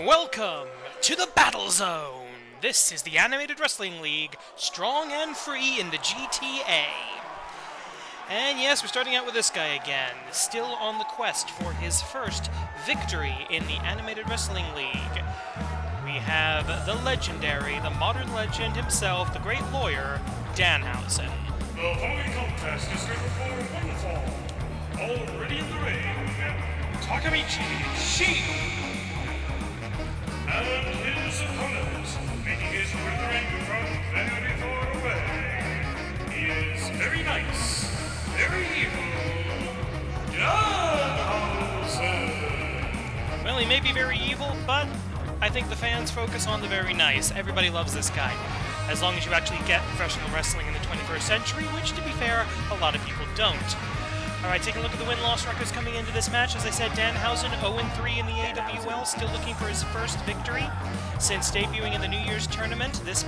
Welcome to the Battle Zone! This is the Animated Wrestling League, strong and free in the GTA. And yes, we're starting out with this guy again, still on the quest for his first victory in the Animated Wrestling League. We have the legendary, the modern legend himself, the great lawyer, Danhausen. The following contest is scheduled for one fall. Already in the ring, Takamichi, Shin. And his opponent, making his way to the ring from very far away, he is very nice, very evil, Danhausen. Well, he may be very evil, but I think the fans focus on the very nice. Everybody loves this guy, as long as you actually get professional wrestling in the 21st century, which, to be fair, a lot of people don't. Alright, take a look at the win-loss records coming into this match. As I said, Danhausen 0-3 in the AWL, still looking for his first victory since debuting in the New Year's tournament this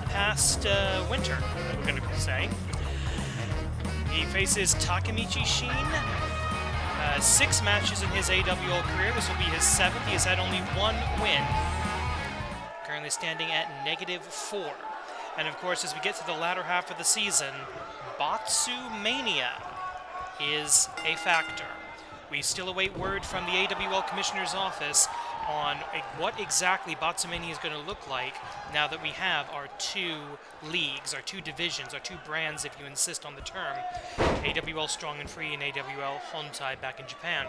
past winter, we're going to say. He faces Takamichi Shin. 6 matches in his AWL career. This will be his 7th. He has had only 1 win. Currently standing at -4. And of course, as we get to the latter half of the season, Botsumania is a factor. We still await word from the AWL Commissioner's office on what exactly Botsumania is going to look like now that we have our 2 leagues, our 2 divisions, our 2 brands, if you insist on the term. AWL Strong and Free and AWL Hontai back in Japan.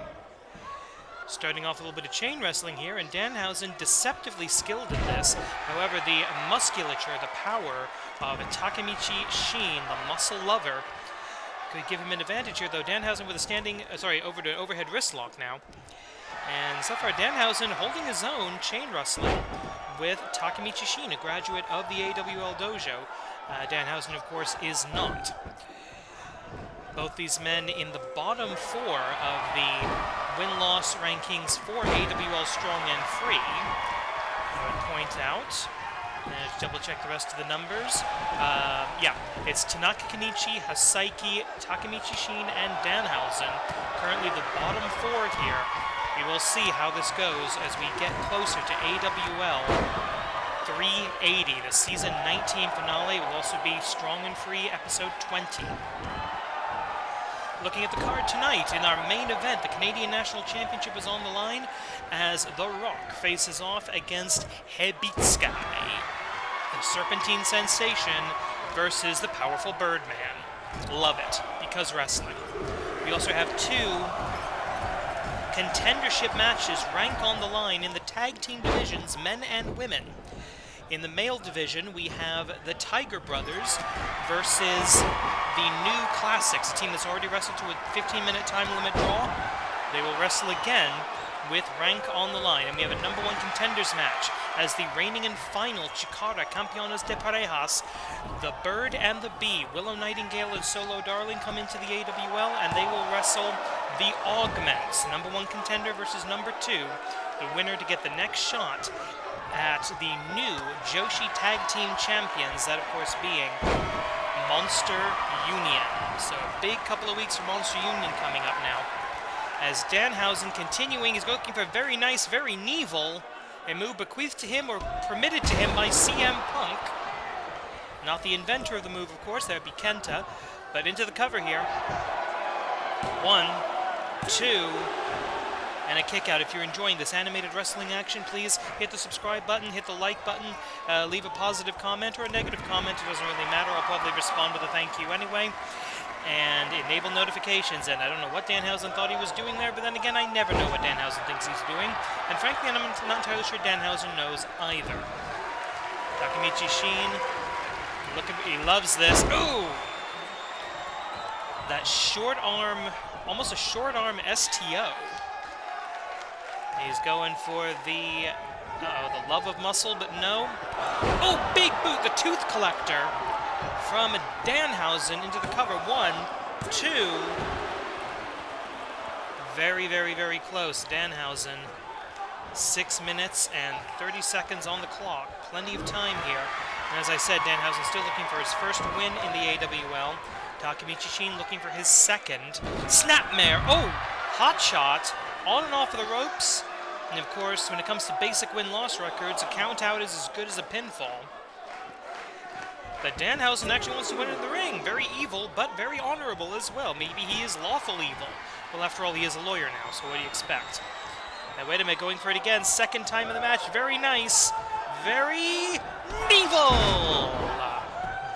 Starting off a little bit of chain wrestling here, and Danhausen deceptively skilled at this. However, the musculature, the power of Takamichi Shin, the muscle lover, could give him an advantage here, though. Danhausen with a standing, overhead wrist lock now. And so far, Danhausen holding his own chain wrestling with Takamichi Shin, a graduate of the AWL dojo. Danhausen, of course, is not. Both these men in the bottom 4 of the win-loss rankings for AWL Strong and Free. I would point out. Let's double-check the rest of the numbers. It's Tanaka Kenichi, Hasaiki, Takamichi Shin, and Danhausen. Currently the bottom 4 here. We will see how this goes as we get closer to AWL 380. The Season 19 finale will also be Strong and Free Episode 20. Looking at the card tonight, in our main event, the Canadian National Championship is on the line as The Rock faces off against Hebitsukai, the Serpentine Sensation, versus the powerful Birdman. Love it, because wrestling. We also have 2 contendership matches ranked on the line in the tag team divisions, men and women. In the male division, we have the Tiger Brothers versus the New Classics, a team that's already wrestled to a 15-minute time limit draw. They will wrestle again with rank on the line. And we have a number 1 contenders match as the reigning and final Chikara Campeones de Parejas, the Bird and the Bee, Willow Nightingale and Solo Darling, come into the AWL, and they will wrestle the Augments, number 1 contender versus number 2, the winner to get the next shot at the new Joshi Tag Team Champions, that of course being Monster Union. So a big couple of weeks for Monster Union coming up now. As Danhausen continuing, he's looking for very nice, very Neville, a move bequeathed to him or permitted to him by CM Punk. Not the inventor of the move, of course, that would be Kenta, but into the cover here. 1, 2, and a kick out. If you're enjoying this animated wrestling action, please hit the subscribe button, hit the like button, leave a positive comment or a negative comment. It doesn't really matter. I'll probably respond with a thank you anyway. And enable notifications. And I don't know what Danhausen thought he was doing there, but then again, I never know what Danhausen thinks he's doing. And frankly, I'm not entirely sure Danhausen knows either. Takamichi Shin, he loves this. Ooh! That short arm, almost a short arm STO. He's going for the love of muscle, but no. Oh, big boot, the tooth collector from Danhausen into the cover. 1, 2. Very, very, very close. Danhausen, 6 minutes and 30 seconds on the clock. Plenty of time here. And as I said, Danhausen still looking for his first win in the AWL. Takamichi Shin looking for his 2nd. Snapmare. Oh, hot shot. On and off of the ropes. And of course, when it comes to basic win-loss records, a count-out is as good as a pinfall. But Danhausen actually wants to win in the ring. Very evil, but very honorable as well. Maybe he is lawful evil. Well, after all, he is a lawyer now, so what do you expect? Now, wait a minute, going for it again. Second time in the match. Very nice. Very evil.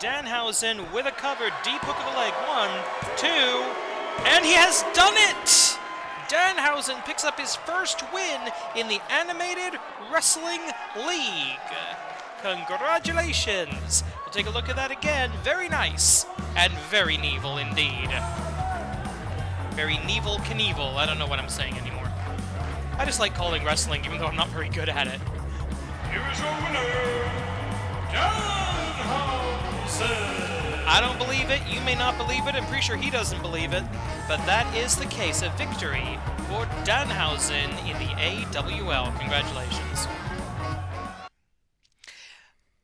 Danhausen with a cover. Deep hook of the leg. 1, 2, and he has done it! Danhausen picks up his first win in the Animated Wrestling League. Congratulations! We'll take a look at that again. Very nice. And very Knievel indeed. Very Knievel Knievel. I don't know what I'm saying anymore. I just like calling wrestling, even though I'm not very good at it. Here's your winner, Danhausen. I don't believe it. You may not believe it. I'm pretty sure he doesn't believe it. But that is the case. A victory for Danhausen in the AWL. Congratulations.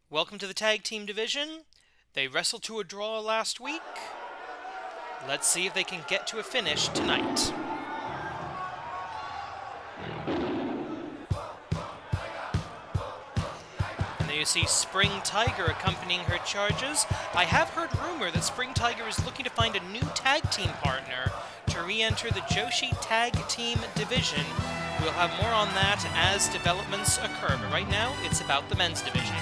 Welcome to the tag team division. They wrestled to a draw last week. Let's see if they can get to a finish tonight. And there you see Spring Tiger accompanying her charges. I have heard rumor that Spring Tiger is looking to find a new tag team partner to re-enter the Joshi Tag Team division. We'll have more on that as developments occur, but right now it's about the men's division.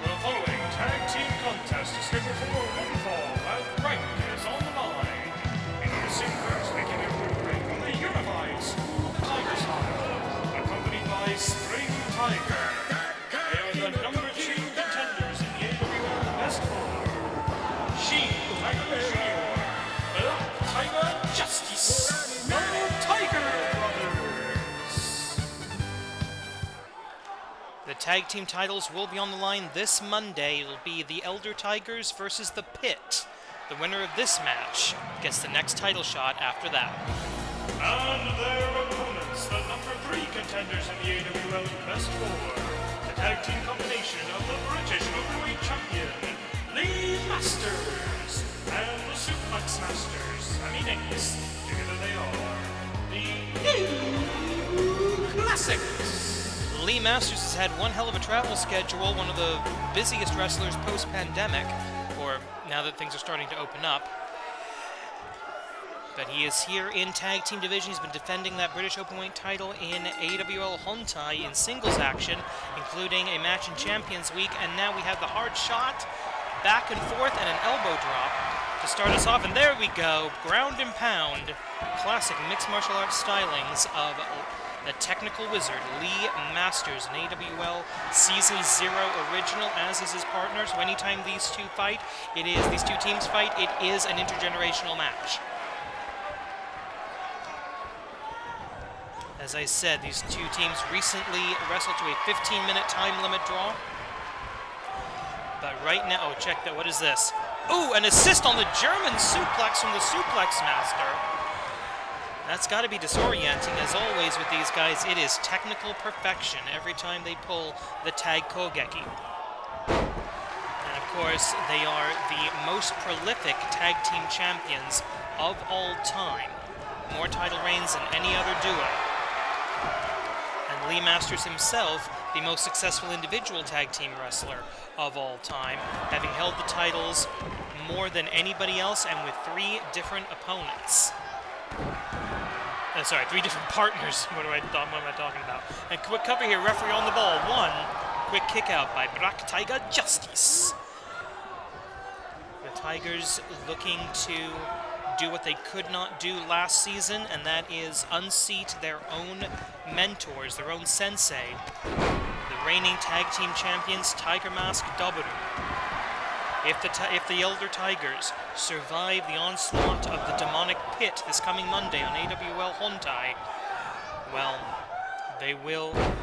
The following tag team contest is scheduled for one fall while rank is on the line. Introducing first, making their way to the ring from the unified School Tiger style, accompanied by Spring Tiger. They are the number 2 contenders in the AWL Best Four. Shin, Takamichi, Black Tiger Justice, no Tiger Brothers. The tag team titles will be on the line this Monday. It'll be the Elder Tigers versus the Pit. The winner of this match gets the next title shot after that. And their opponents, the number 3 contenders in the AWL Best Four. The tag team combination of the British Openweight Champion, Lee Masters, and the Suplex Masters, Sammy Nicks. Together they are the New Classics. Lee Masters has had one hell of a travel schedule, one of the busiest wrestlers post-pandemic, or now that things are starting to open up. But he is here in tag team division. He's been defending that British Openweight title in AWL Hontai in singles action, including a match in Champions Week, and now we have the hard shot, back and forth, and an elbow drop to start us off. And there we go, ground and pound, classic mixed martial arts stylings of the technical wizard, Lee Masters, an AWL Season 0 original, as is his partner. So anytime these two teams fight, it is an intergenerational match. As I said, these two teams recently wrestled to a 15-minute time limit draw. But right now, oh, check that, what is this? Ooh, an assist on the German suplex from the Suplex Master. That's got to be disorienting. As always with these guys, it is technical perfection every time they pull the tag kogeki. And of course, they are the most prolific tag team champions of all time. More title reigns than any other duo. And Lee Masters himself, the most successful individual tag team wrestler of all time, having held the titles more than anybody else and with 3 different opponents. Sorry, 3 different partners. What am I talking about? And quick cover here, referee on the ball. 1, quick kick out by Black Tiger Justice. The Tigers looking to do what they could not do last season, and that is unseat their own mentors, their own sensei, the reigning tag team champions, Tiger Mask Doboru. If the Elder Tigers survive the onslaught of the demonic pit this coming Monday on AWL Hontai, well,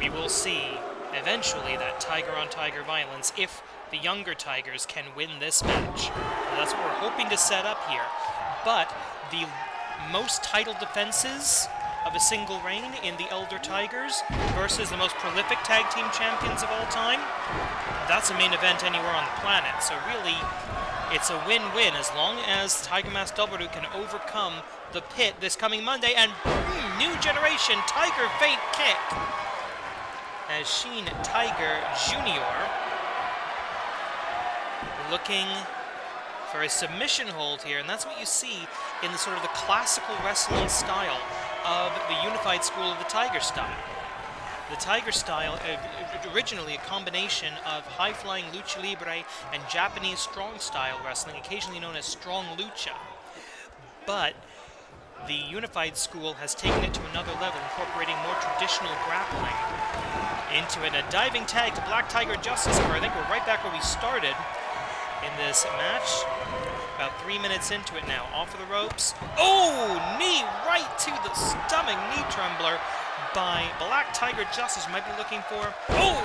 we will see eventually that tiger-on-tiger violence if the younger Tigers can win this match. Well, that's what we're hoping to set up here. But the most title defenses of a single reign in the Elder Tigers versus the most prolific tag team champions of all time, that's a main event anywhere on the planet. So really, It's a win-win as long as Tiger Mask Double can overcome the pit this coming Monday. And new generation Tiger Fate kick as Shin Tiger Jr. looking for a submission hold here, and that's what you see in the sort of the classical wrestling style of the unified school of the Tiger style. The Tiger style, originally a combination of high-flying lucha libre and Japanese strong style wrestling, occasionally known as strong lucha. But the unified school has taken it to another level, incorporating more traditional grappling into it. A diving tag to Black Tiger Justice, where I think we're right back where we started in this match. About 3 minutes into it now. Off of the ropes. Oh! Knee right to the stomach. Knee trembler by Black Tiger Justice. Might be looking for... Oh!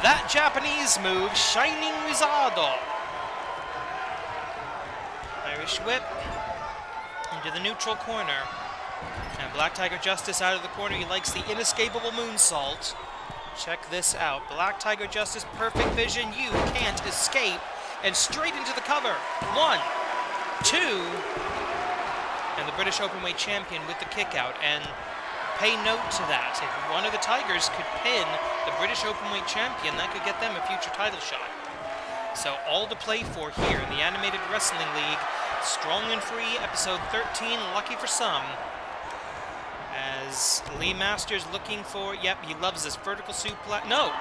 That Japanese move. Shining Wizardo. Irish whip. Into the neutral corner. And Black Tiger Justice out of the corner. He likes the inescapable moonsault. Check this out. Black Tiger Justice, perfect vision. You can't escape. And straight into the cover. 1, 2, and the British Openweight champion with the kick out. And pay note to that. If one of the Tigers could pin the British Openweight champion, that could get them a future title shot. So all to play for here in the Animated Wrestling League. Strong and Free, episode 13, lucky for some. As Lee Masters looking for, yep, he loves this vertical suplex. No!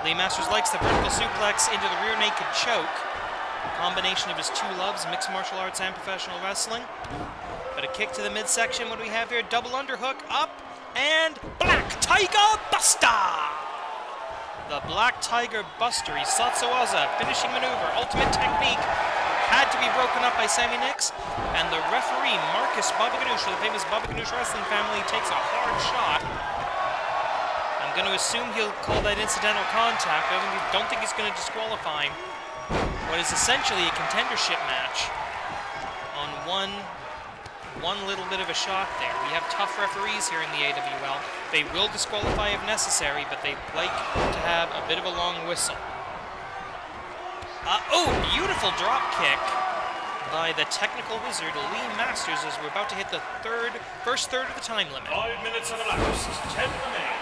Lee Masters likes the vertical suplex into the rear naked choke. Combination of his two loves, mixed martial arts and professional wrestling. But a kick to the midsection. What do we have here? Double underhook, up, and Black Tiger Buster! The Black Tiger Buster, Isatsuwaza, finishing maneuver, ultimate technique, had to be broken up by Sammy Nix. And the referee, Marcus Baba Ganoush, of the famous Baba Ganoush wrestling family, takes a hard shot. I'm going to assume he'll call that incidental contact. I don't think he's going to disqualify what is essentially a contendership match on one little bit of a shot there. We have tough referees here in the AWL. They will disqualify if necessary, but they like to have a bit of a long whistle. Oh, beautiful drop kick by the technical wizard Lee Masters as we're about to hit the first third of the time limit. 5 minutes have elapsed. 10 remain.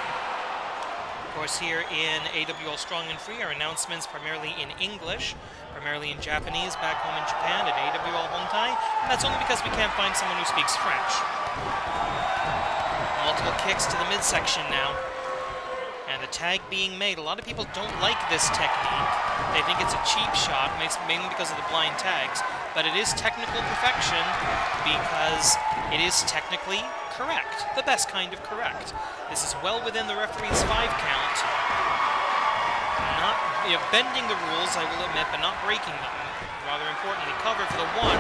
Of course, here in AWL Strong and Free, our announcements primarily in English, primarily in Japanese back home in Japan at AWL Hontai, and that's only because we can't find someone who speaks French. Multiple kicks to the midsection now, and the tag being made. A lot of people don't like this technique. They think it's a cheap shot, mainly because of the blind tags, but it is technical perfection because it is technically correct, the best kind of correct. This is well within the referee's 5 count. Not bending the rules, I will admit, but not breaking them. Rather importantly, cover for the 1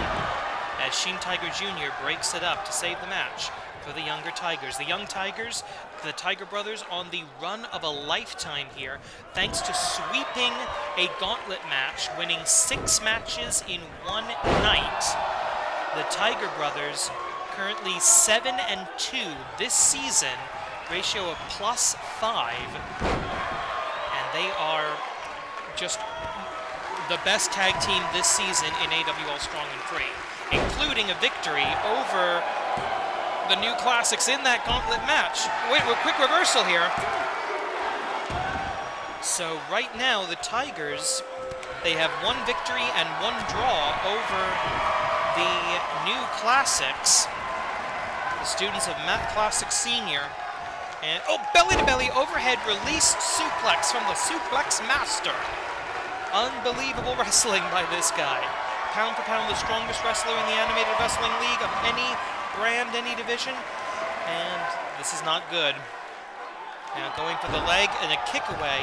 as Shin Tiger Jr. breaks it up to save the match for the younger Tigers. The young Tigers, the Tiger Brothers, on the run of a lifetime here, thanks to sweeping a gauntlet match, winning 6 matches in one night. The Tiger Brothers currently 7-2 this season, ratio of +5, and they are just the best tag team this season in AWL Strong and Free, including a victory over the new classics in that gauntlet match. Wait, quick reversal here. So right now, the Tigers, they have 1 victory and 1 draw over the new classics, the students of Math Classic Senior. And, oh, belly-to-belly overhead release suplex from the Suplex Master. Unbelievable wrestling by this guy. Pound for pound, the strongest wrestler in the Animated Wrestling League of any brand, any division. And this is not good. Now going for the leg and a kick away.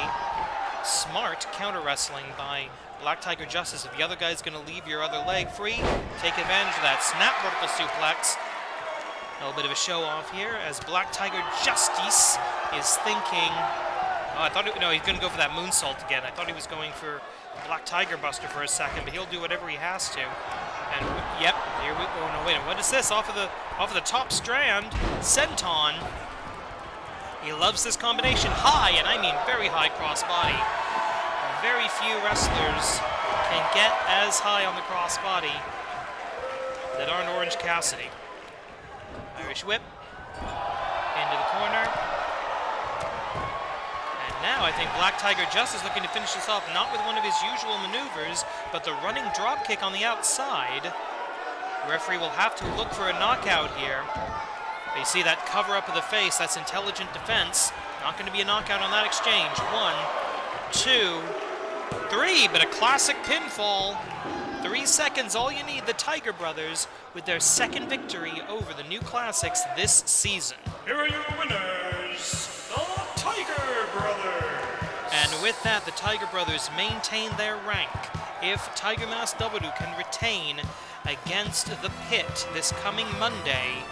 Smart counter wrestling by Black Tiger Justice. If the other guy's going to leave your other leg free, take advantage of that. Snap vertical suplex. A little bit of a show off here as Black Tiger Justice is thinking, oh, I thought, no, he's going to go for that moonsault again. I thought he was going for Black Tiger Buster for a second, but he'll do whatever he has to. And yep, here we go. Oh, no, wait, what is this? Off of the top strand, senton. He loves this combination, high, and I mean very high crossbody. Very few wrestlers can get as high on the crossbody that aren't Orange Cassidy. Irish whip into the corner. And now I think Black Tiger just is looking to finish this off, not with one of his usual maneuvers, but the running drop kick on the outside. The referee will have to look for a knockout here. But you see that cover up of the face, that's intelligent defense. Not going to be a knockout on that exchange. 1, 2, 3, but a classic pinfall. 3 seconds, all you need. The Tiger Brothers with their second victory over the New Classics this season. Here are your winners, the Tiger Brothers. And with that, the Tiger Brothers maintain their rank. If Tiger Mask W can retain against the Pit this coming Monday,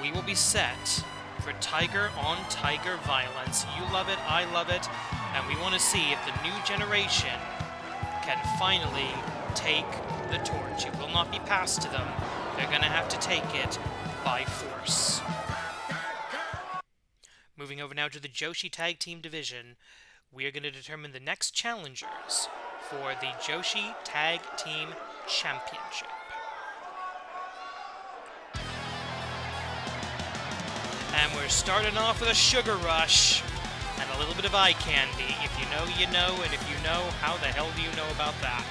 we will be set for Tiger on Tiger violence. You love it, I love it, and we want to see if the new generation can finally take the torch. It will not be passed to them. They're going to have to take it by force. Moving over now to the Joshi Tag Team Division, we are going to determine the next challengers for the Joshi Tag Team Championship. And we're starting off with a sugar rush and a little bit of eye candy. If you know, you know, and if you know, how the hell do you know about that?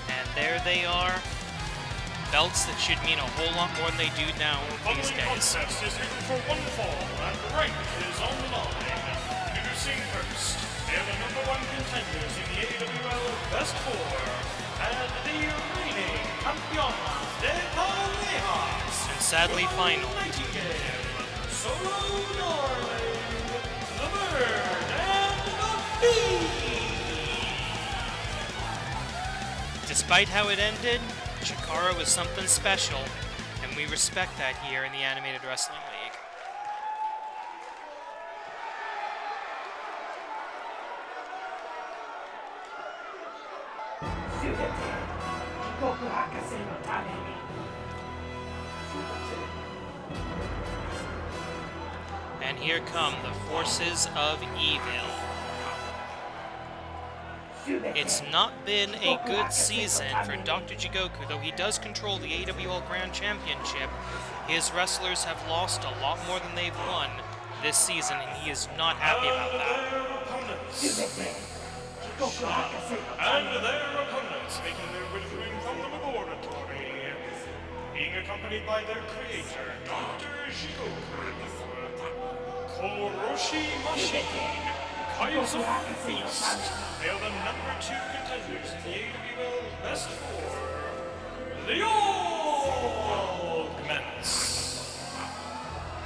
And there they are. Belts that should mean a whole lot more than they do now these days. Contest is headed for one fall, and rank is on the line. Introducing first, they are the #1 contenders in the AWL Best 4, and the reigning campeones de parejas. And sadly, final. Solo Darling, the Bird, and the Bee. Despite how it ended, Chikara was something special, and we respect that here in the Animated Wrestling League. And here come the forces of evil. It's not been a good season for Dr. Jigoku, though he does control the AWL Grand Championship. His wrestlers have lost a lot more than they've won this season, and he is not happy about that. And their opponents making their withdrawing from the laboratory, being accompanied by their creator, Dr. Jigoku, Koroshi Machine, Kaizo Beast. They are the #2 contenders in the AWL Best 4, the Augments.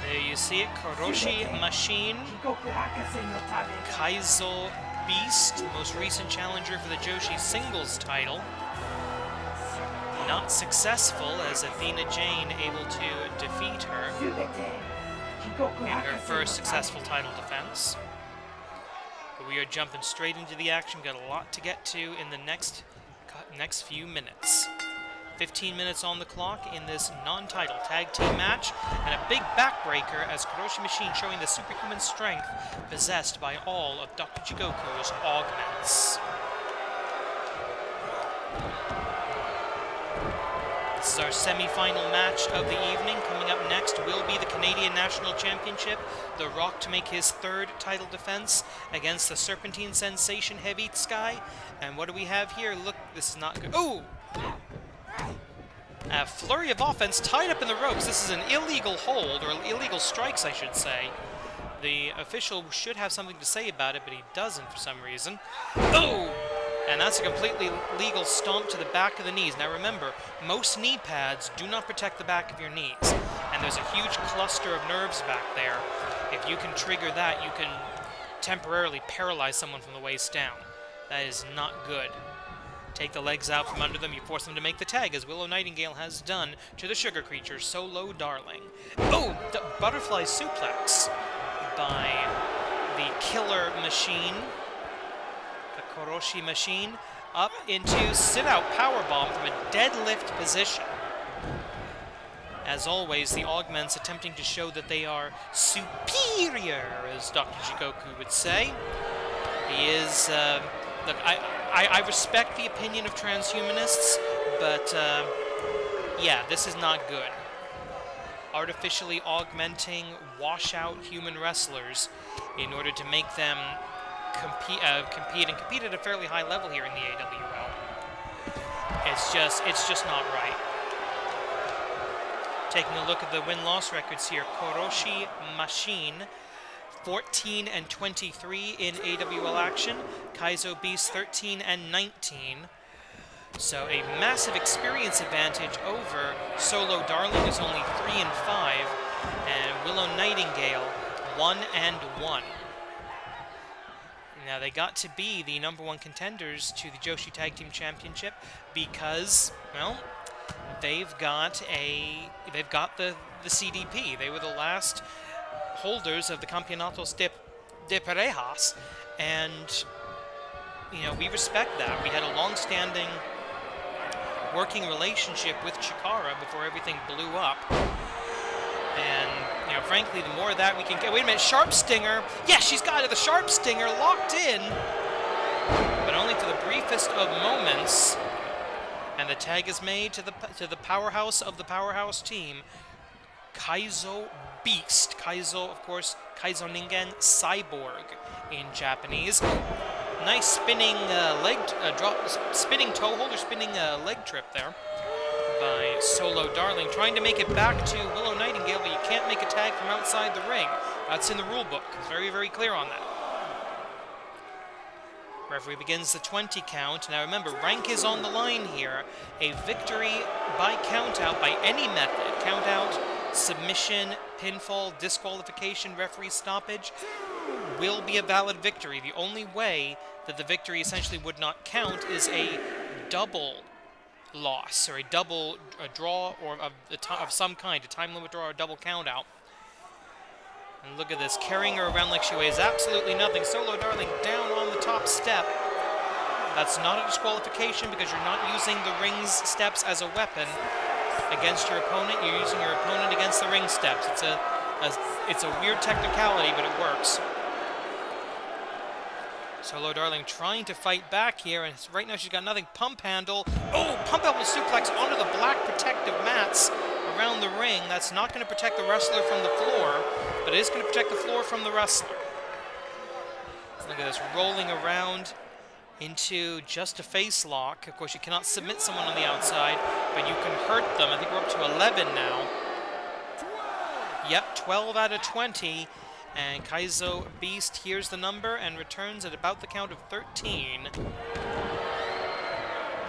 There you see it, Koroshi Machine, Kaizo Beast, the most recent challenger for the Joshi singles title. Not successful, as Athena Jane able to defeat her in her first successful title defense. But we are jumping straight into the action. Got a lot to get to in the next few minutes. 15 minutes on the clock in this non-title tag team match, and a big backbreaker as Koroshi Machine showing the superhuman strength possessed by all of Dr. Jigoku's augments. This is our semi-final match of the evening. Coming up next will be the Canadian National Championship. The Rock to make his third title defense against the Serpentine Sensation Hebitsukai. And what do we have here? Look, this is not good. Oh! A flurry of offense tied up in the ropes. This is an illegal hold, or illegal strikes, I should say. The official should have something to say about it, but he doesn't for some reason. Oh! And that's a completely legal stomp to the back of the knees. Now remember, most knee pads do not protect the back of your knees. And there's a huge cluster of nerves back there. If you can trigger that, you can temporarily paralyze someone from the waist down. That is not good. Take the legs out from under them, you force them to make the tag, as Willow Nightingale has done to the sugar creature, Solo Darling. Oh, the butterfly suplex by the Killer Machine. Koroshi Machine up into sit-out powerbomb from a deadlift position. As always, the Augments attempting to show that they are superior, as Dr. Jigoku would say. He is, look, I respect the opinion of transhumanists, but yeah, this is not good. Artificially augmenting washout human wrestlers in order to make them compete at a fairly high level here in the AWL. It's just not right. Taking a look at the win-loss records here, Koroshi Machine, 14 and 23 in AWL action. Kaizo Beast 13 and 19. So a massive experience advantage over Solo Darling, who's only 3 and 5, and Willow Nightingale 1 and 1. Now they got to be the #1 contenders to the Joshi Tag Team Championship because, well, they've got the CDP. They were the last holders of the Campeonatos de Parejas, and you know, we respect that. We had a long-standing working relationship with Chikara before everything blew up. And, you know, frankly, the more of that we can get... Wait a minute, Sharp Stinger! Yeah, she's got it, the Sharp Stinger locked in! But only for the briefest of moments. And the tag is made to the powerhouse of the powerhouse team, Kaizo Beast. Kaizo, of course, Kaizo Ningen Cyborg in Japanese. Nice spinning spinning toe hold or spinning leg trip there by Solo Darling, trying to make it back to Willow Nightingale, but you can't make a tag from outside the ring. That's in the rule book. It's very, very clear on that. Referee begins the 20 count. Now remember, rank is on the line here. A victory by countout by any method, countout, submission, pinfall, disqualification, referee stoppage, will be a valid victory. The only way that the victory essentially would not count is a double loss, or a draw, or of some kind, a time limit draw or a double count out. And look at this, carrying her around like she weighs absolutely nothing. Solo Darling down on the top step. That's not a disqualification because you're not using the ring's steps as a weapon against your opponent. You're using your opponent against the ring steps. It's a weird technicality, but it works. Solo Darling trying to fight back here, and right now she's got nothing. Pump handle. Oh, pump elbow suplex onto the black protective mats around the ring. That's not going to protect the wrestler from the floor, but it is going to protect the floor from the wrestler. Look at this, rolling around into just a face lock. Of course, you cannot submit someone on the outside, but you can hurt them. I think we're up to 11 now. Yep, 12 out of 20. And Kaizo Beast hears the number and returns at about the count of 13.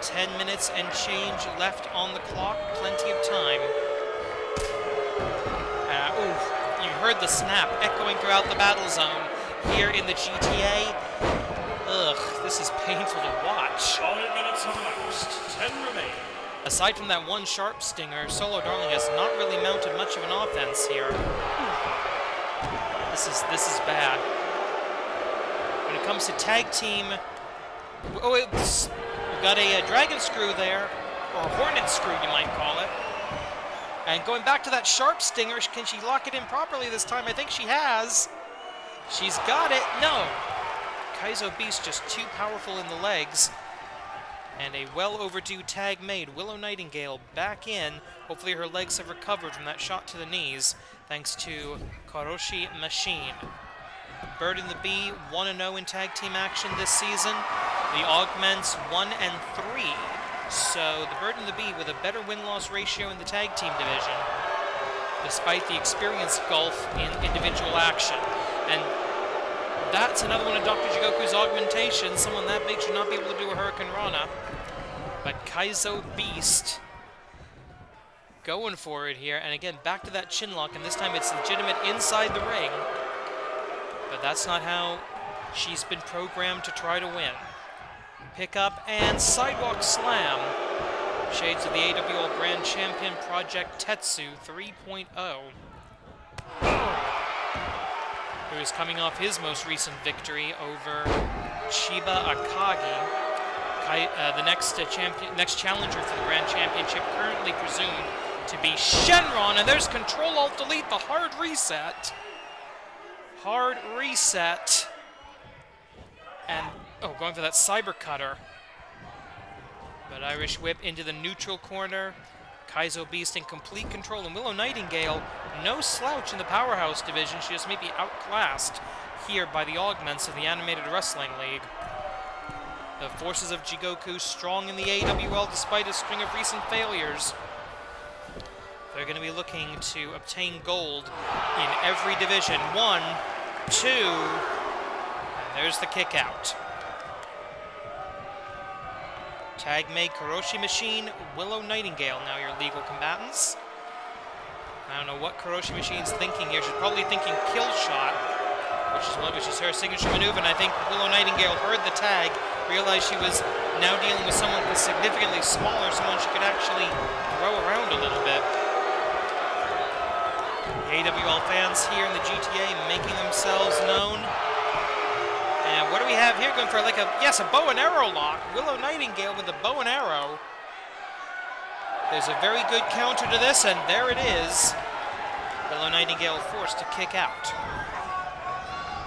10 minutes and change left on the clock. Plenty of time. Ooh, you heard the snap echoing throughout the battle zone here in the GTA. Ugh, this is painful to watch. 5 minutes have elapsed. 10 remain. Aside from that one Sharp Stinger, Solo Darling has not really mounted much of an offense here. This is bad. When it comes to tag team, we've got a Dragon Screw there, or a Hornet Screw you might call it. And going back to that Sharp Stinger, can she lock it in properly this time? I think she has. She's got it. No. Kaizo Beast just too powerful in the legs. And a well overdue tag made. Willow Nightingale back in. Hopefully her legs have recovered from that shot to the knees, thanks to Koroshi Machine. Bird and the Bee 1-0 in tag team action this season. The Augments 1 and 3. So the Bird and the Bee with a better win-loss ratio in the tag team division, despite the experience gulf in individual action. And that's another one of Dr. Jigoku's augmentations. Someone that big should not be able to do a Hurricane Rana. But Kaizo Beast going for it here. And again, back to that chin lock, and this time it's legitimate inside the ring. But that's not how she's been programmed to try to win. Pick up and sidewalk slam. Shades of the AWL Grand Champion Project Tetsu 3.0. Who is coming off his most recent victory over Chiba Akagi. The next challenger for the Grand Championship, currently presumed to be Shenron, and there's Control-Alt-Delete, the hard reset. Hard reset. And Oh, going for that cyber cutter. But Irish Whip into the neutral corner. Kaizo Beast in complete control, and Willow Nightingale, no slouch in the Powerhouse division. She just may be outclassed here by the Augments of the Animated Wrestling League. The forces of Jigoku strong in the AWL despite a string of recent failures. They're going to be looking to obtain gold in every division. 1, 2, and there's the kick out. Tag made Kuroshi Machine, Willow Nightingale, now your legal combatants. I don't know what Kuroshi Machine's thinking here. She's probably thinking kill shot, which is her signature maneuver, and I think Willow Nightingale heard the tag, realized she was now dealing with someone who's significantly smaller, someone she could actually throw around a little bit. The AWL fans here in the GTA making themselves known. And what do we have here? Going for a bow and arrow lock. Willow Nightingale with a bow and arrow. There's a very good counter to this, and there it is. Willow Nightingale forced to kick out.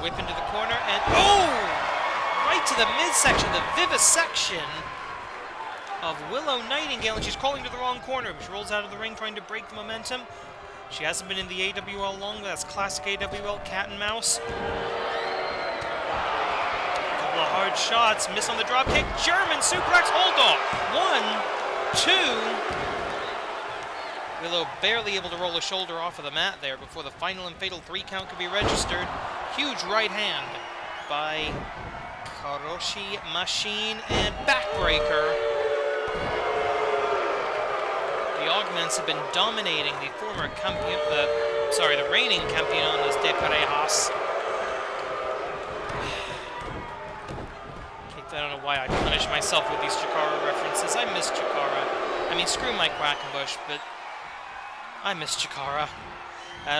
Whip into the corner, and right to the midsection, the vivisection of Willow Nightingale, and she's crawling to the wrong corner. She rolls out of the ring trying to break the momentum. She hasn't been in the AWL long, but that's classic AWL cat and mouse. Couple of hard shots, miss on the drop kick, German suplex, hold off. 1, 2. Willow barely able to roll a shoulder off of the mat there before the final and fatal 3 count could be registered. Huge right hand by Kuroshi Machine, and backbreaker. The Augments have been dominating the former campeon, the reigning Campeones de Parejas. I don't know why I punish myself with these Chikara references. I miss Chikara. I mean, screw Mike Quackenbush, but I miss Chikara.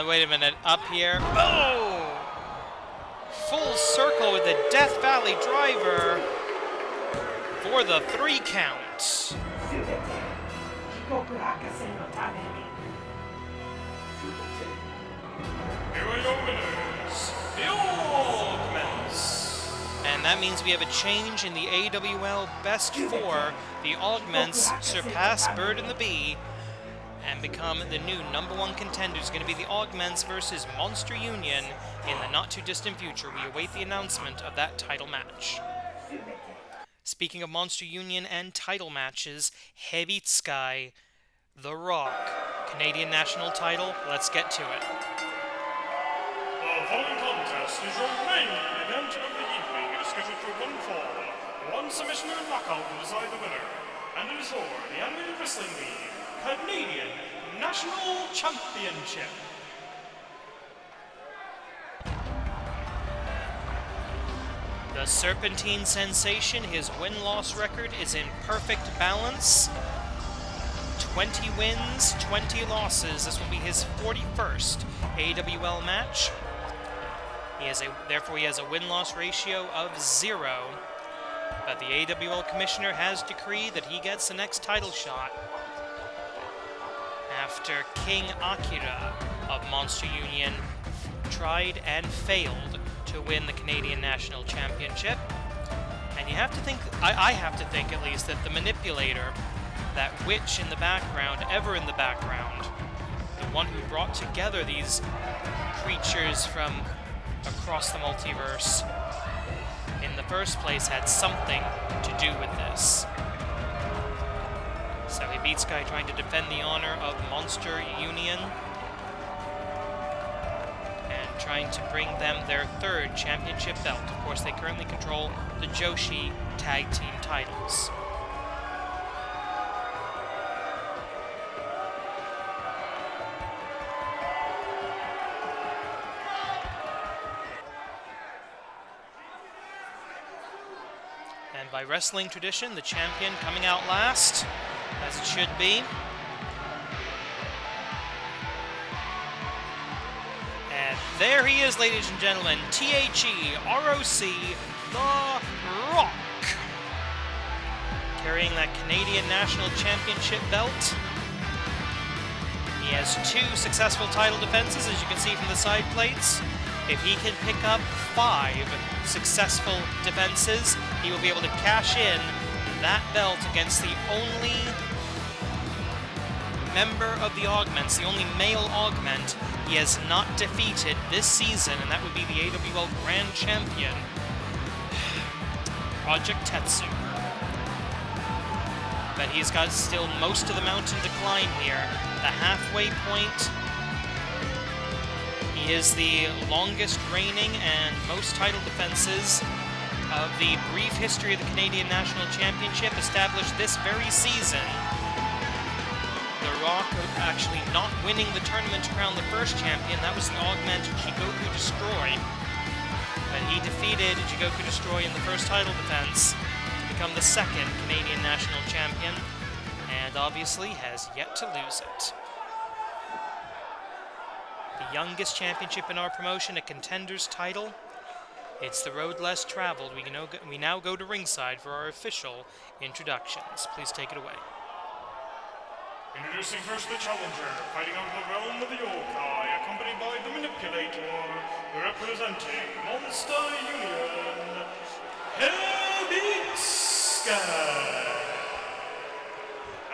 Wait a minute, up here. Oh! Full circle with the Death Valley driver for the 3 count. Here are your winners, the Augments. And that means we have a change in the AWL Best 4. The Augments surpass Bird and the Bee and become the new #1 contender. It's going to be the Augments versus Monster Union in the not-too-distant future. We await the announcement of that title match. Speaking of Monster Union and title matches, Hebitsukai, The Rock, Canadian national title. Let's get to it. The following contest is your main event of the evening. It is scheduled for 1 fall, 1 submission and knockout to decide the winner. And it is for the Animated Wrestling League Canadian National Championship. The Serpentine Sensation, his win-loss record is in perfect balance. 20 wins, 20 losses. This will be his 41st AWL match. Therefore, he has a win-loss ratio of 0. But the AWL commissioner has decreed that he gets the next title shot after King Akira of Monster Union tried and failed to win the Canadian National Championship. And you have to think, I have to think at least, that the manipulator, that witch in the background, ever in the background, the one who brought together these creatures from across the multiverse, in the first place had something to do with this. So Hebitsukai trying to defend the honor of Monster Union and trying to bring them their 3rd championship belt. Of course, they currently control the Joshi Tag Team titles. And by wrestling tradition, the champion coming out last, as it should be. And there he is, ladies and gentlemen, THE-ROC, The Rock, carrying that Canadian National Championship belt. He has 2 successful title defenses, as you can see from the side plates. If he can pick up 5 successful defenses, he will be able to cash in that belt against the only member of the Augments, the only male Augment he has not defeated this season, and that would be the AWL Grand Champion, Project Tetsu. But he's got still most of the mountain to climb here. The halfway point. He is the longest reigning and most title defenses of the brief history of the Canadian National Championship, established this very season. The Rock actually not winning the tournament to crown the first champion. That was the Augment Jigoku Destroy. But he defeated Jigoku Destroy in the first title defense to become the second Canadian National Champion, and obviously has yet to lose it. The youngest championship in our promotion, a contender's title. It's the road less traveled. We now go to ringside for our official introductions. Please take it away. Introducing first the challenger, fighting out of the realm of the yokai, accompanied by the manipulator, representing Monster Union, Hebitsukai.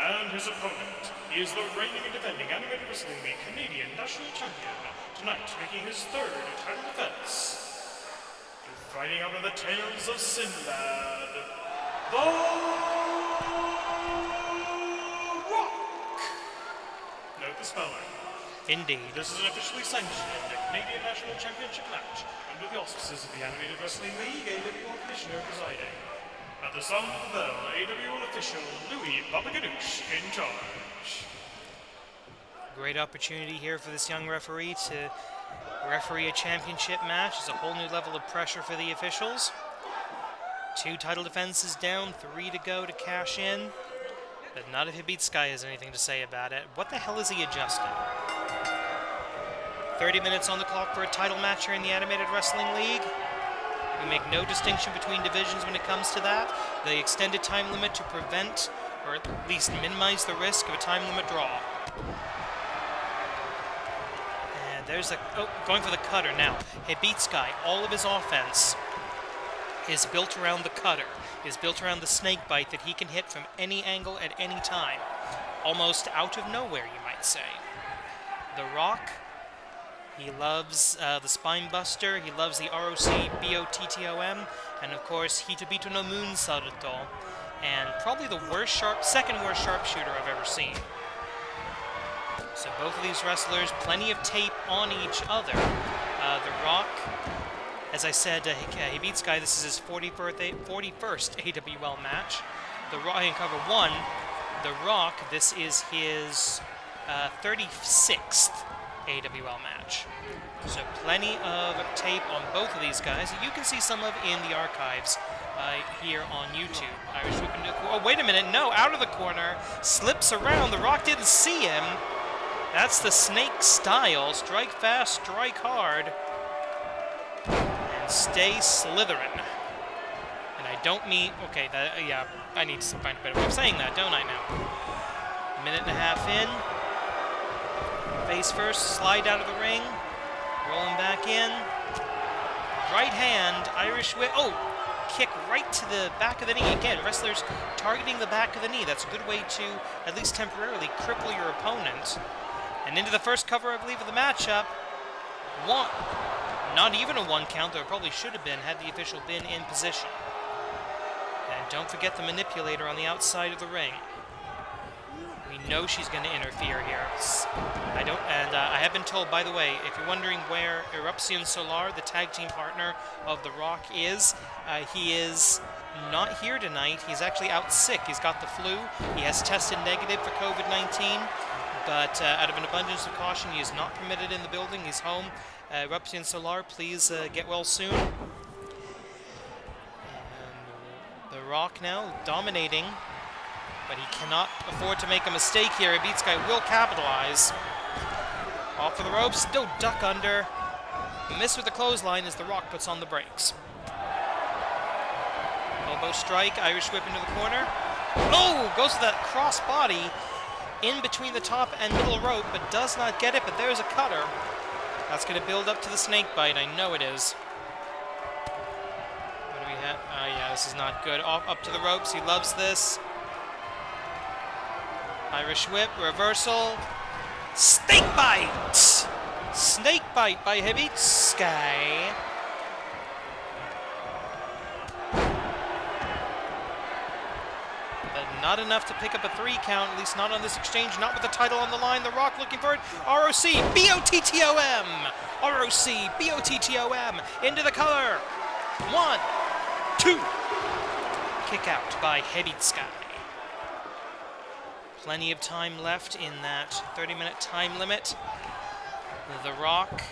And his opponent, he is the reigning and defending Animated Wrestling League Canadian National Champion, tonight making his third title defense. Fighting out of the tales of Sinbad, the Rock. Note the spelling. Indeed. This is an officially sanctioned Canadian National Championship match under the auspices of the Animated Wrestling League, AWL Commissioner presiding. At the sound of the bell, AWL official Louis Babaganoush in charge. Great opportunity here for this young referee to referee a championship match. It's a whole new level of pressure for the officials. 2 title defenses down, 3 to go to cash in. But not if Hebitsukai has anything to say about it. What the hell is he adjusting? 30 minutes on the clock for a title match here in the Animated Wrestling League. We make no distinction between divisions when it comes to that. The extended time limit to prevent, or at least minimize the risk of a time limit draw. And there's a... oh, going for the cutter now. Hebitsukai, all of his offense is built around the cutter, is built around the snake bite that he can hit from any angle at any time. Almost out of nowhere, you might say. The Rock, he loves the Spine Buster, he loves the ROC BOTTOM, and of course Hitobito no Moon Saruto, and probably the second worst sharpshooter I've ever seen. So both of these wrestlers, plenty of tape on each other. The Rock, as I said, Hebitsukai, this is his 41st AWL match. The Rock in cover 1. The Rock, this is his 36th AWL match. So plenty of tape on both of these guys. You can see some of in the archives here on YouTube. Irish whip into the corner. Oh, wait a minute. No, out of the corner. Slips around. The Rock didn't see him. That's the snake style. Strike fast, strike hard. And stay slithering. And I don't mean... okay, yeah, I need to find a better way of saying that, don't I now? Minute and a half in. Face first, slide out of the ring. Rolling back in. Right hand, Irish whip. Oh! Kick right to the back of the knee. Again, wrestlers targeting the back of the knee. That's a good way to, at least temporarily, cripple your opponent. And into the first cover, I believe, of the matchup. One. Not even a 1 count, though it probably should have been had the official been in position. And don't forget the manipulator on the outside of the ring. We know she's going to interfere here. I have been told, by the way, if you're wondering where Eruption Solar, the tag team partner of The Rock, is, he is not here tonight. He's actually out sick. He's got the flu. He has tested negative for COVID-19, but out of an abundance of caution, he is not permitted in the building. He's home. Eruption Solar, please get well soon. And The Rock now dominating, but he cannot afford to make a mistake here. Hebitsukai will capitalize. Off for the ropes. No, duck under. Miss with the clothesline as The Rock puts on the brakes. Elbow strike. Irish whip into the corner. Oh! Goes to that cross body in between the top and middle rope, but does not get it. But there's a cutter. That's going to build up to the snake bite. I know it is. What do we have? Yeah, this is not good. Up to the ropes. He loves this. Irish whip. Reversal. Snake bite! Snake bite by Hebitsukai. But not enough to pick up a 3 count, at least not on this exchange, not with the title on the line. The Rock looking for it. ROC, BOTTOM! ROC, BOTTOM, into the color. 1, 2. Kick out by Hebitsukai. Plenty of time left in that 30-minute time limit. The Rock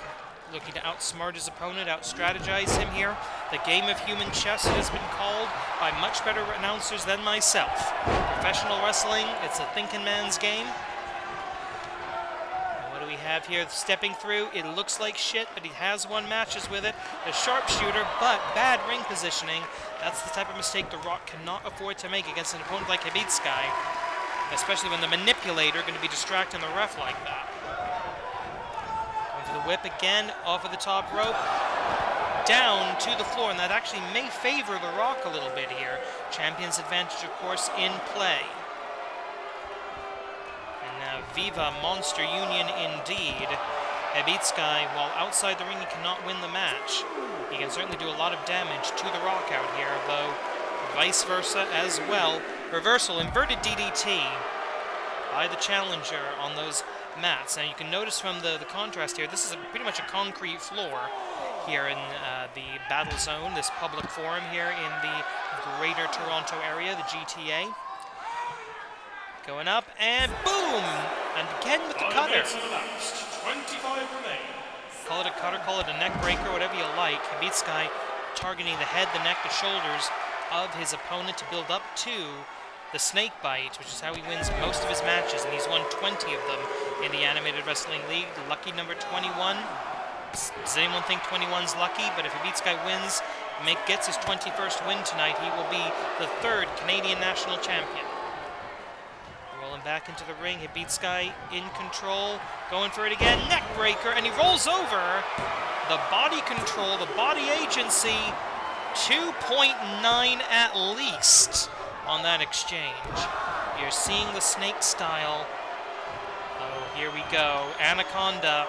looking to outsmart his opponent, out-strategize him here. The game of human chess has been called by much better announcers than myself. Professional wrestling, it's a thinking man's game. And what do we have here? Stepping through, it looks like shit, but he has won matches with it. A sharpshooter, but bad ring positioning. That's the type of mistake The Rock cannot afford to make against an opponent like Hebitsukai, especially when the manipulator going to be distracting the ref like that. Going for the whip again, off of the top rope, down to the floor, and that actually may favor The Rock a little bit here. Champion's advantage, of course, in play. And now Viva Monster Union indeed. Hebitsukai, while outside the ring, he cannot win the match. He can certainly do a lot of damage to The Rock out here, though vice versa as well. Reversal, inverted DDT by the challenger on those mats. Now you can notice from the contrast here, this is pretty much a concrete floor here in the Battle Zone, this public forum here in the Greater Toronto area, the GTA. Going up, and boom! And again with the cutter. 25 remain. Call it a cutter, call it a neck breaker, whatever you like. Hebitsukai targeting the head, the neck, the shoulders of his opponent to build up to the snake bite, which is how he wins most of his matches, and he's won 20 of them in the Animated Wrestling League. Lucky number 21. Does anyone think 21's lucky? But if Hebitsukai wins, gets his 21st win tonight, he will be the 3rd Canadian national champion. Rolling back into the ring, Hebitsukai in control, going for it again, neck breaker, and he rolls over. The body control, the body agency, 2.9 at least on that exchange. You're seeing the snake style. Oh, here we go. Anaconda.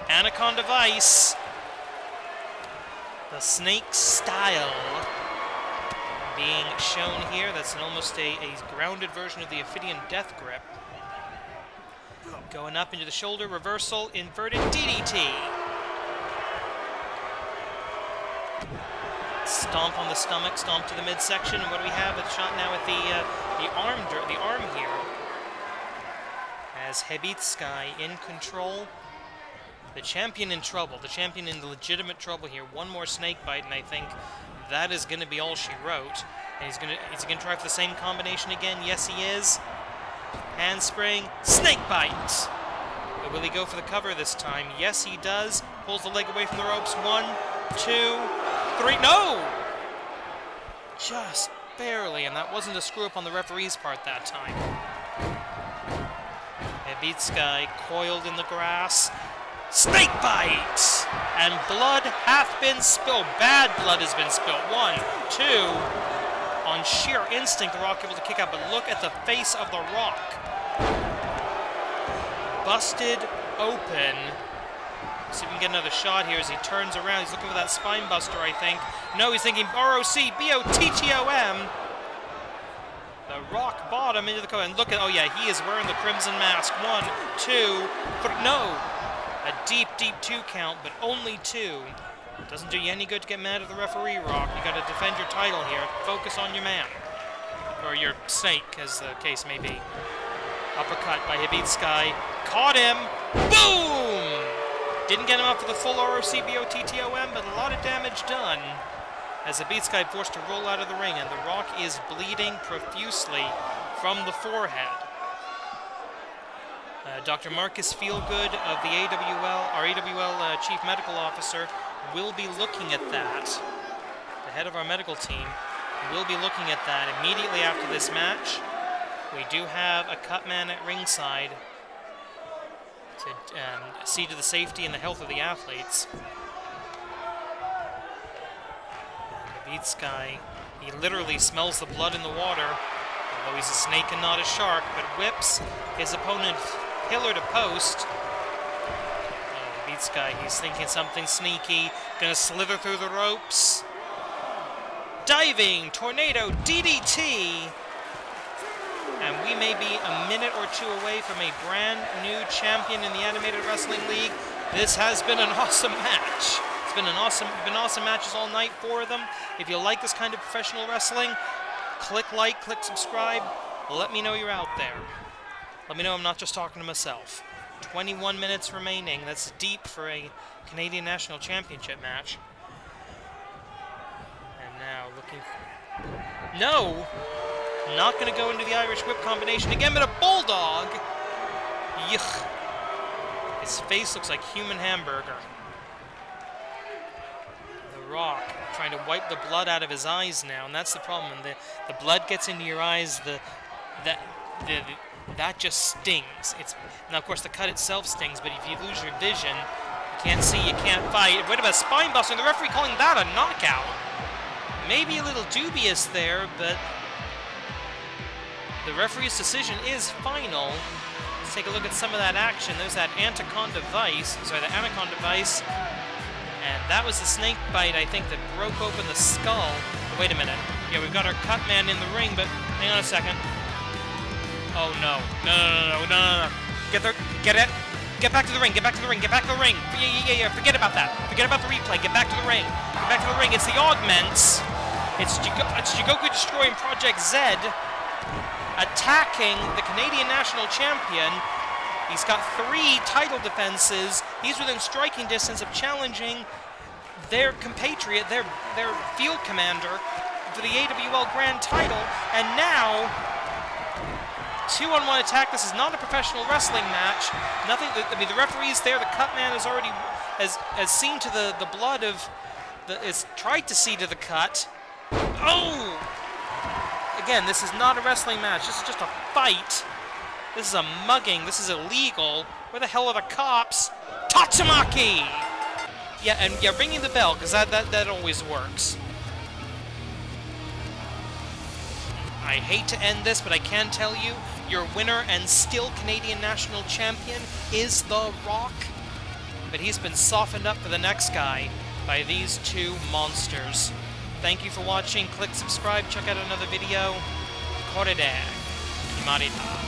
Anaconda Vice. The snake style being shown here. That's almost a grounded version of the Ophidian Death Grip. Going up into the shoulder, reversal, inverted DDT. Stomp on the stomach, stomp to the midsection. And what do we have? A shot now at the arm here. As Hebitsukai in control. The champion in trouble. The champion in legitimate trouble here. One more snake bite, and I think that is going to be all she wrote. And is he going to try for the same combination again? Yes, he is. Handspring, snake bite. But will he go for the cover this time? Yes, he does. Pulls the leg away from the ropes. 1, 2, 3. No! Just barely, and that wasn't a screw up on the referee's part that time. Hebitsukai coiled in the grass. Snake bite! And blood hath been spilled. Bad blood has been spilled. 1, 2. On sheer instinct, The Rock able to kick out, but look at the face of The Rock. Busted open. See if we can get another shot here as he turns around. He's looking for that spine buster, I think. No, he's thinking ROC, BOTTOM. The Rock bottom into the cover. And look at, oh yeah, he is wearing the Crimson Mask. 1, 2, 3. No! A deep, deep 2 count, but only 2. Doesn't do you any good to get mad at the referee, Rock. You gotta defend your title here. Focus on your man. Or your snake, as the case may be. Uppercut by Hebitsukai. Caught him! Boom! Didn't get him up for the full ROC BOTTOM, but a lot of damage done. As Hebitsukai forced to roll out of the ring, and The Rock is bleeding profusely from the forehead. Dr. Marcus Feelgood of the AWL, our AWL Chief Medical Officer, will be looking at that. The head of our medical team will be looking at that immediately after this match. We do have a cut man at ringside to see to the safety and the health of the athletes. Hebitsukai, he literally smells the blood in the water, although he's a snake and not a shark, but whips his opponent pillar to post. Hebitsukai, he's thinking something sneaky, gonna slither through the ropes. Diving tornado DDT! And we may be a minute or two away from a brand new champion in the Animated Wrestling League. This has been an awesome match. It's been awesome matches all night for them. If you like this kind of professional wrestling, click like, click subscribe. Let me know you're out there. Let me know I'm not just talking to myself. 21 minutes remaining. That's deep for a Canadian National Championship match. And now looking... No! Not going to go into the Irish whip combination again, but a bulldog! Yuck. His face looks like human hamburger. The Rock trying to wipe the blood out of his eyes now, and that's the problem. The blood gets into your eyes, that just stings. Now, of course, the cut itself stings, but if you lose your vision, you can't see, you can't fight. What about spine buster? The referee calling that a knockout. Maybe a little dubious there, but the referee's decision is final. Let's take a look at some of that action. There's that Anaconda Vice, and that was the snake bite, I think, that broke open the skull. Oh, wait a minute. Yeah, we've got our cut man in the ring, but hang on a second. Oh, no. No. Get back to the ring, get back to the ring. Yeah, forget about that. Forget about the replay, get back to the ring. Get back to the ring, it's the Augments. It's Jigoku destroying Project Z, attacking the Canadian National Champion. He's got 3 title defenses. He's within striking distance of challenging their compatriot, their field commander, for the AWL Grand title. And now, 2-on-1 attack. This is not a professional wrestling match. Nothing. I mean, the referee's there. The cut man has already has seen to the blood of has tried to see to the cut. Oh! Again, this is not a wrestling match. This is just a fight. This is a mugging. This is illegal. Where the hell are the cops? Tatsumaki! Yeah, and yeah, ringing the bell, because that always works. I hate to end this, but I can tell you, your winner and still Canadian National Champion is The Rock. But he's been softened up for the next guy by these 2 monsters. Thank you for watching. Click subscribe. Check out another video. Korede. Kimarita.